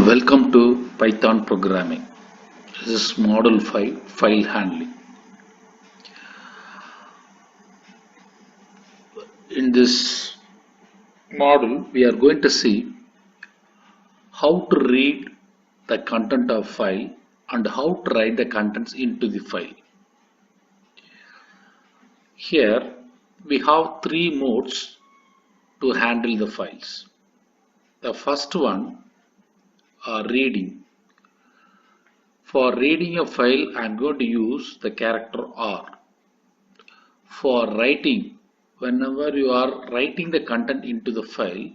Welcome to Python programming. This is Model 5 file handling. In this model, we are going to see how to read the content of file and how to write the contents into the file. Here we have three modes to handle the files. The first one are reading. For reading a file, I am going to use the character R. For writing, whenever you are writing the content into the file,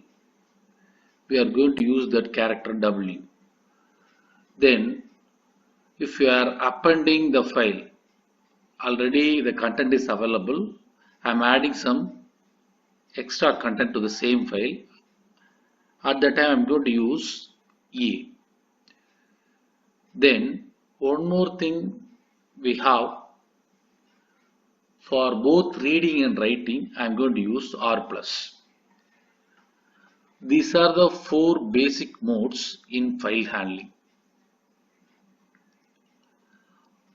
we are going to use that character W. Then, if you are appending the file, already the content is available, I am adding some extra content to the same file. At that time, I am going to use E. Then, one more thing we have. For both reading and writing, I am going to use R+. These are the four basic modes in file handling.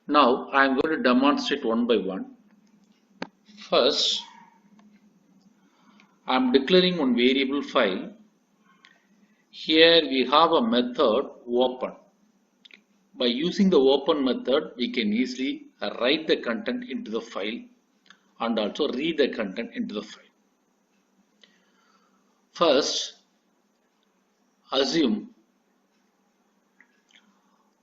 Now, I am going to demonstrate one by one. First, I am declaring one variable file. Here we have a method open. By using the open method, we can easily write the content into the file and also read the content into the file. First, assume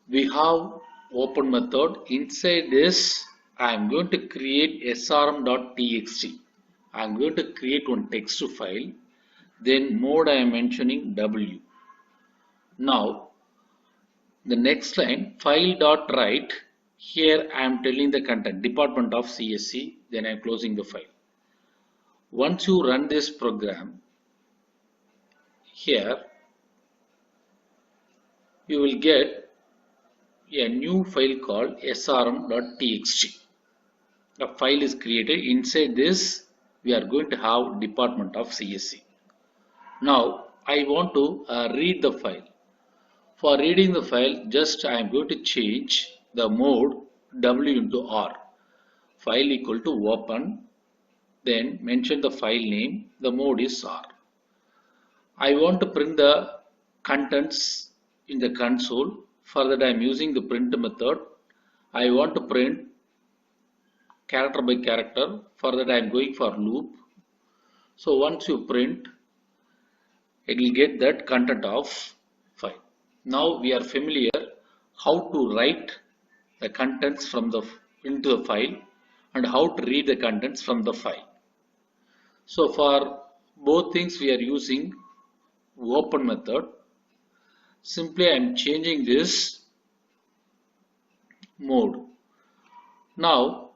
we have open method. Inside this, I am going to create srm.txt. I am going to create one text file. Then mode I am mentioning W. Now, the next line file.write. Here I am telling the content department of CSC. Then I am closing the file. Once you run this program, here you will get a new file called srm.txt. A file is created. Inside this, we are going to have department of CSC. Now, I want to read the file. For reading the file, just I am going to change the mode W into R. File equal to open. Then mention the file name. The mode is R. I want to print the contents in the console. For that I am using the print method. I want to print character by character. For that I am going for loop. So once you print, it will get that content of file. Now we are familiar how to write the contents from into the file and how to read the contents from the file. So for both things we are using open method. Simply I am changing this mode. Now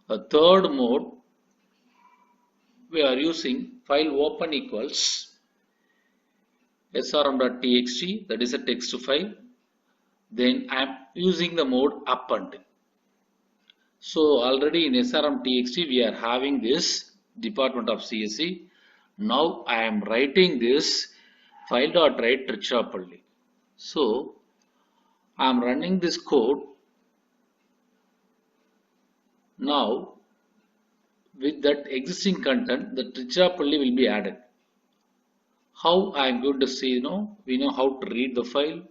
a third mode we are using file open equals srm.txt, that is a text file. Then I am using the mode append. So already in srm.txt we are having this department of CSC. Now I am writing this file.write Trichapalli. So I am running this code. Now with that existing content, the Trichapalli will be added. How I am going to say, we know how to read the file.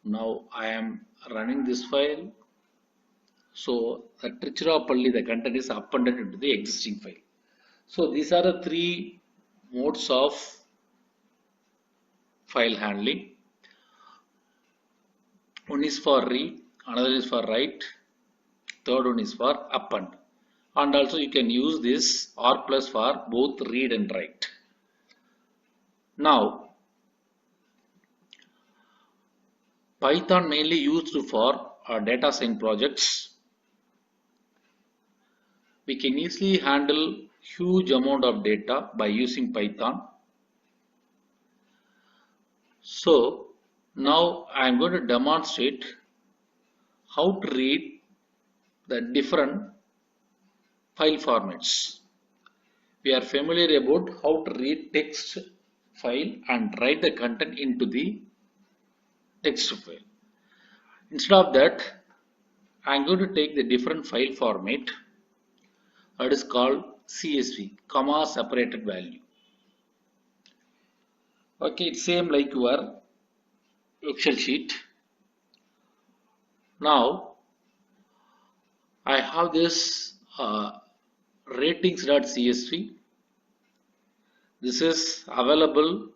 Now I am running this file. So the Trichapalli, the content is appended into the existing file. So these are the three modes of file handling. One is for read, another is for write, third one is for append. And also you can use this R+ for both read and write. Now, Python mainly used for data science projects. We can easily handle huge amount of data by using Python. So now I am going to demonstrate how to read the different file formats. We are familiar about how to read text file and write the content into the text file. Instead of that, I am going to take the different file format that is called CSV, comma separated value. Okay, it's same like your Excel sheet. Now I have this ratings.csv. This is available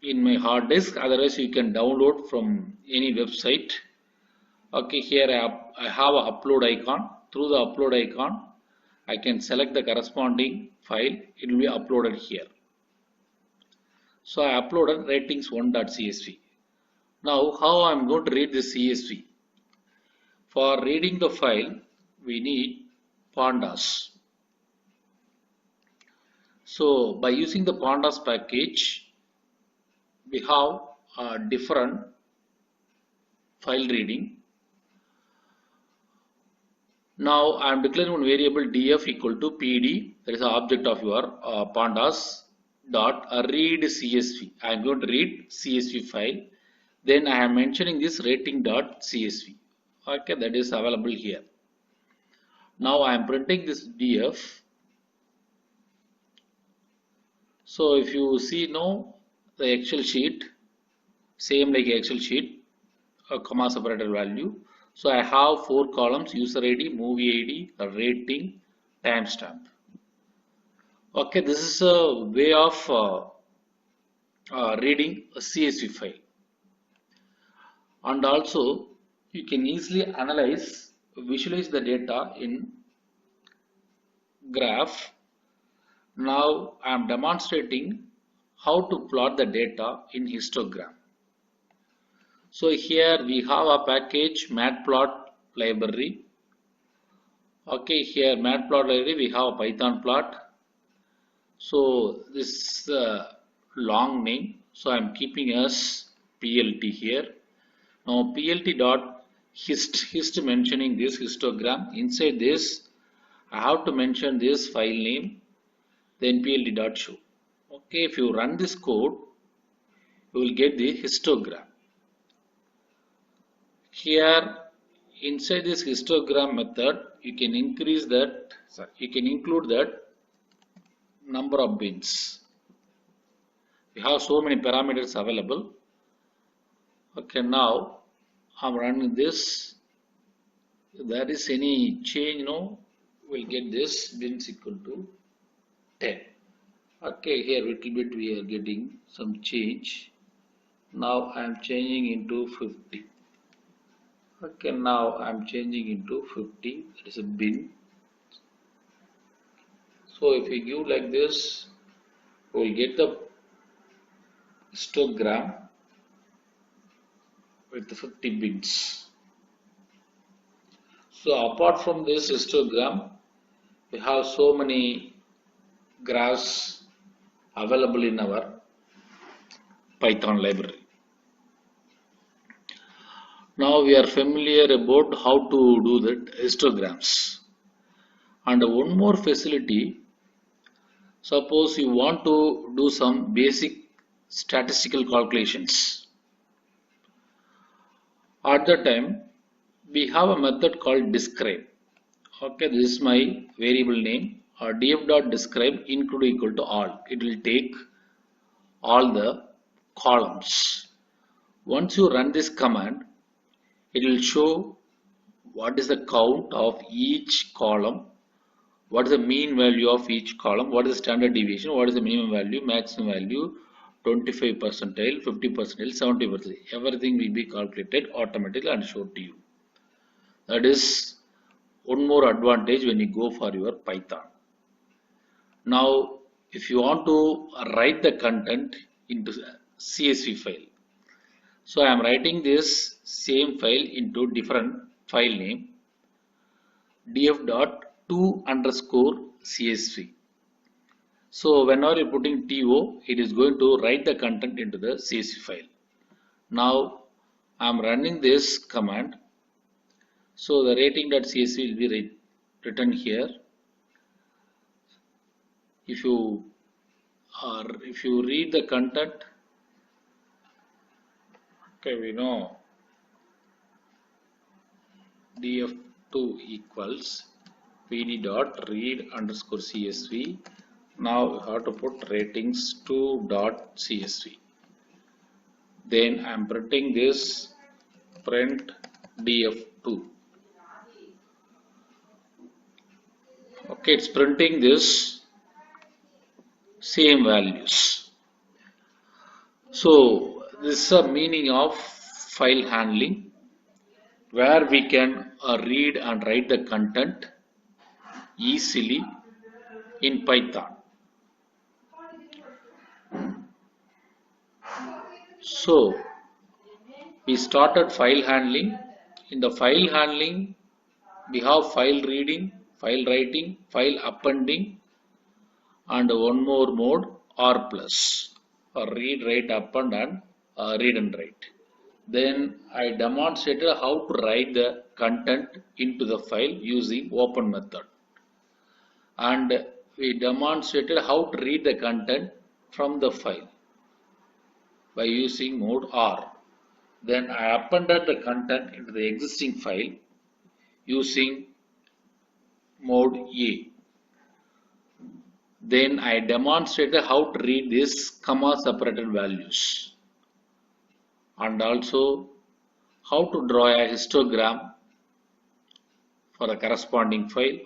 in my hard disk, otherwise you can download from any website. Okay, here I have a upload icon. Through the upload icon, I can select the corresponding file. It will be uploaded here. So I uploaded ratings1.csv. Now how I am going to read this CSV? For reading the file, we need pandas. So by using the pandas package, we have a different file reading. Now I am declaring one variable df equal to pd, that is the object of your pandas dot read csv. I am going to read csv file. Then I am mentioning this rating dot csv. Okay, that is available here. Now I am printing this df. So if you see now the Excel sheet, same like Excel sheet, a comma separated value. So I have 4 columns: user ID, movie ID, rating, timestamp. Okay, this is a way of reading a CSV file. And also you can easily visualize the data in graph. Now I am demonstrating how to plot the data in histogram. So here we have a package matplot library. Okay, here matplot library we have a Python plot. So this long name, so I am keeping as PLT here. Now PLT dot hist mentioning this histogram. Inside this I have to mention this file name, then PLT dot show. Okay, if you run this code, you will get the histogram. Here inside this histogram method, you can include that number of bins. We have so many parameters available. Okay, now I'm running this. If there is any change, we'll get this bins equal to 10. Okay, here little bit we are getting some change. Now I am changing into 50. Okay, now I am changing into 50. That is a bin. So if we give like this, we will get the histogram with the 50 bins. So apart from this histogram, we have so many graphs available in our Python library. Now we are familiar about how to do that histograms. And one more facility, suppose you want to do some basic statistical calculations. At the time, we have a method called describe. Okay, this is my variable name. df.describe include equal to all. It will take all the columns. Once you run this command, it will show what is the count of each column, what is the mean value of each column, what is the standard deviation, what is the minimum value, maximum value, 25 percentile, 50 percentile, 70 percentile. Everything will be calculated automatically and showed to you. That is one more advantage when you go for your Python. Now, if you want to write the content into CSV file, so I am writing this same file into different file name, df.to_csv. So whenever you are putting to, it is going to write the content into the CSV file. Now I am running this command. So the rating.csv will be written here. If you read the content, Okay, we know df2 equals pd dot read underscore csv. Now we have to put ratings2 dot csv. Then I am printing this print df2. Okay, it's printing this same values. So this is the meaning of file handling, where we can read and write the content easily in Python. So we started file handling. In the file handling, we have file reading, file writing, file appending, and one more mode, R plus, or read, write, append, and read and write. Then I demonstrated how to write the content into the file using open method. And we demonstrated how to read the content from the file by using mode R. Then I appended the content into the existing file using mode A. Then I demonstrated how to read these comma separated values, and also how to draw a histogram for the corresponding file,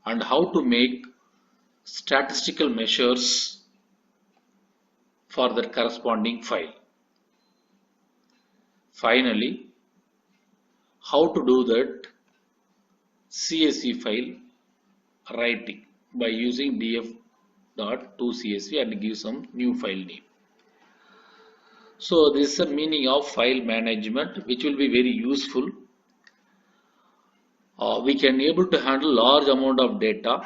and how to make statistical measures for the corresponding file. Finally, how to do that CSV file writing by using df.tocsv and give some new file name. So this is the meaning of file management, which will be very useful. We can able to handle large amount of data.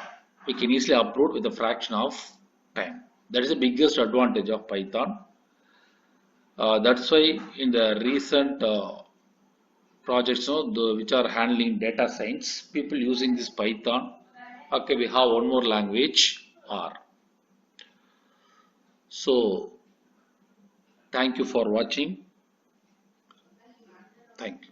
We can easily upload with a fraction of time. That is the biggest advantage of Python. That's why in the recent projects which are handling data science, people using this Python. Okay, we have one more language, R. So thank you for watching. Thank you.